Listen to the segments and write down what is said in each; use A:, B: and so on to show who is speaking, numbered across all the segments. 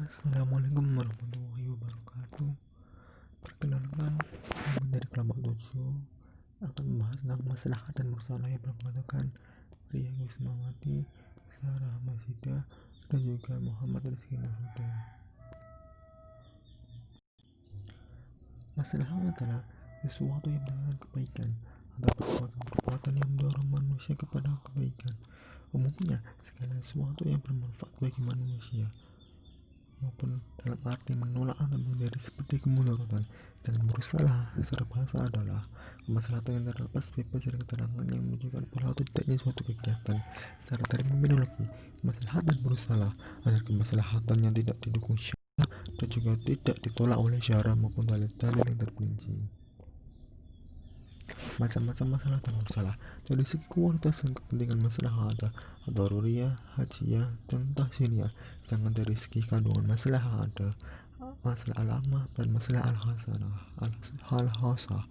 A: Assalamualaikum warahmatullahi wabarakatuh. Perkenalkan, kami dari kelompok 7 akan membahas tentang masalah dan musalah yang berkatakan Ria Wismawati, Sarah Masida, dan juga Muhammad Rizky Nurhuda. Masalah adalah sesuatu yang mendorong kebaikan atau perbuatan yang mendorong manusia kepada kebaikan. Umumnya, segala sesuatu yang bermanfaat bagi manusia maupun dalam arti menolak atau menghindari seperti kemudaratan. Dengan berusaha secara bahasa adalah kemaslahatan yang terlepas bebas dari keterangan yang menunjukkan pola atau tidaknya suatu kegiatan. Secara terminologi, kemaslahatan dan berusaha adalah kemaslahatan yang tidak didukung syara dan juga tidak ditolak oleh syara maupun dalil-dalil yang terperinci. Macam-macam masalah dan masalah dari segi kualitas dan kepentingan masalah ada daruriyah, hajiyah, dan tahsiniyah. Sedangkan dari segi kandungan masalah ada masalah alamah dan masalah al-hasah.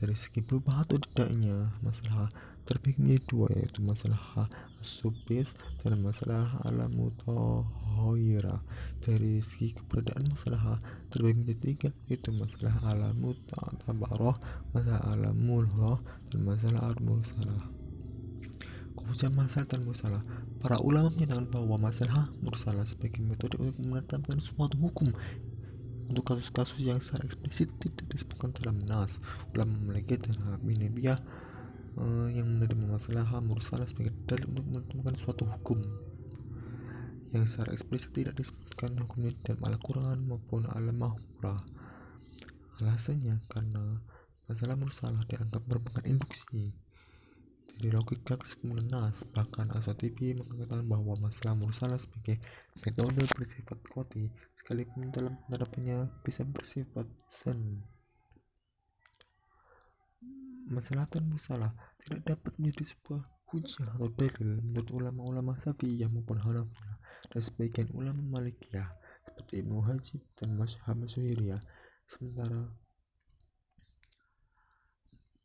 A: Dari segi berubah atau tidaknya masalah terbagi menjadi dua, yaitu masalah as-subis dan masalah al-mutahhirah. Dari segi keberadaan masalah terbagi menjadi tiga, yaitu masalah al-mutatabarah, masalah al-mulghah, dan masalah al-mursalah. Khususnya masalah dan mursalah, para ulama menyatakan bahwa masalah mursalah sebagai metode untuk menetapkan suatu hukum untuk kasus-kasus yang secara eksplisit tidak disebutkan dalam nas. Ulama memiliki terhadap Nabiah yang menerima masalah mursalah sebagai dalil untuk menentukan suatu hukum yang secara eksplisit tidak disebutkan hukumnya dalam Al-Quran maupun Al-Mahfurah. Alasannya karena masalah mursalah dianggap merupakan induksi dari logika kesimpulan nas. Bahkan Asatibi mengatakan bahwa masalah mursalah sebagai metode bersifat qati sekalipun dalam penerapannya bisa bersifat sen. Masalah dan mursalah tidak dapat menjadi sebuah hujjah atau dalil menurut ulama-ulama Syafi'iyah maupun Hanafiyah dan sebagian ulama Malikiyah seperti Ibnu Hajib dan Mazhab Zuhairiyah. Sementara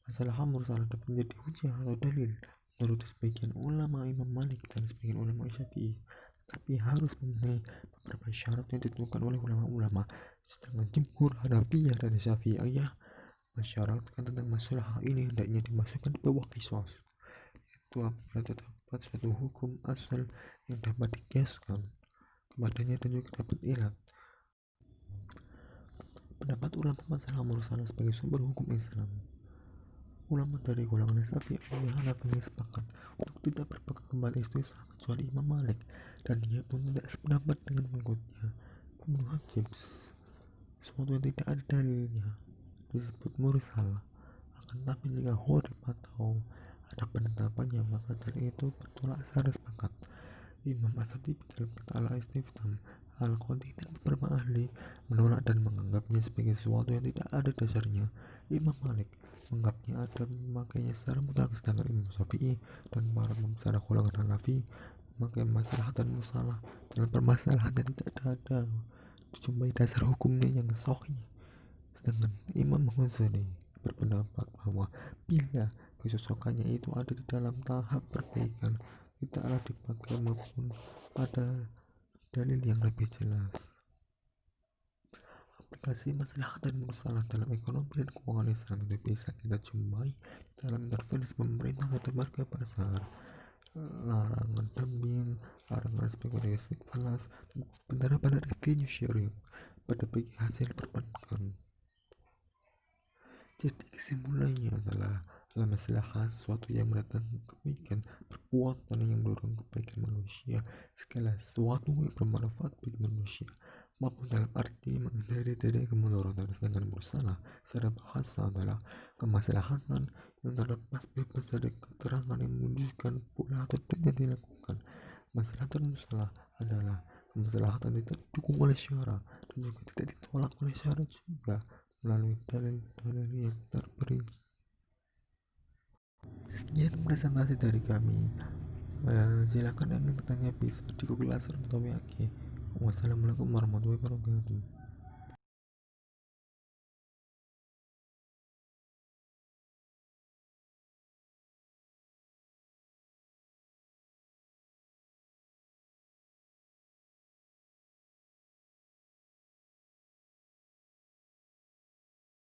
A: masalah mursalah dapat menjadi hujjah atau dalil menurut sebagian ulama Imam Malik dan sebagian ulama Syafi'i, tapi harus memenuhi beberapa syarat yang ditentukan oleh ulama-ulama. Sedangkan jumhur Hanafiyah dan Syafi'iyah mensyaratkan tentang masalah ini hendaknya dimasukkan di bawah qisas, yaitu apabila terdapat suatu hukum asal yang dapat dikiaskan kepadanya dan juga dapat ilat. Pendapat ulama masalah mursalah sebagai sumber hukum Islam. Ulama dari golongan Syafi'iyah dan Hanafiyah sepakat untuk tidak berpegang kembali istisna kecuali Imam Malik, dan dia pun tidak sependapat dengan pengikutnya. Ibnu Hajib, sesuatu yang tidak ada dalilnya disebut mursal, akan tapi jika khodib atau ada penetapannya maka dari itu bertolak secara sepakat. Imam As-Satibi dalam kata al-Istifham al-Qadi dan beberapa ahli menolak dan menganggapnya sebagai sesuatu yang tidak ada dasarnya. Imam Malik menganggapnya ada memakainya secara mutlak, sedangkan Imam Syafi'i dan para pembesar golongan Hanafi memakai masalah dan musalah dalam permasalahan yang tidak ada dijumpai dasar hukumnya yang sahih. Sedangkan Imam Ghazali berpendapat bahwa bila kecocokannya itu ada di dalam tahap perbaikan, tidaklah dipakai maupun ada dalil yang lebih jelas. Aplikasi masalah dan musalah dalam ekonomi dan keuangan Islam itu bisa kita jumpai dalam intervensi pemerintah atau marga pasar, larangan dumping, larangan spekulasi falas, dan penerapan revenue sharing pada bagi hasil perbankan. Jadi kesimpulannya adalah masalah sesuatu yang mendatangkan kebaikan, perbuatan yang mendorong kebaikan manusia, segala sesuatu yang bermanfaat bagi manusia maupun dalam arti menghindari dari kemudaratan. Sedangkan bersalah secara bahasa adalah kemaslahatan yang terlepas bebas dari keterangan yang menunjukkan pola atau tidak dilakukan. Masalah dan musalah adalah kemaslahatan tidak didukung oleh syara dan juga tidak ditolak oleh syara juga melalui dalil-dalil yang terperinci. Sekian presentasi dari kami. Silakan yang ingin bertanya bisa di Google Classroom atau WA. Wassalamualaikum warahmatullahi wabarakatuh.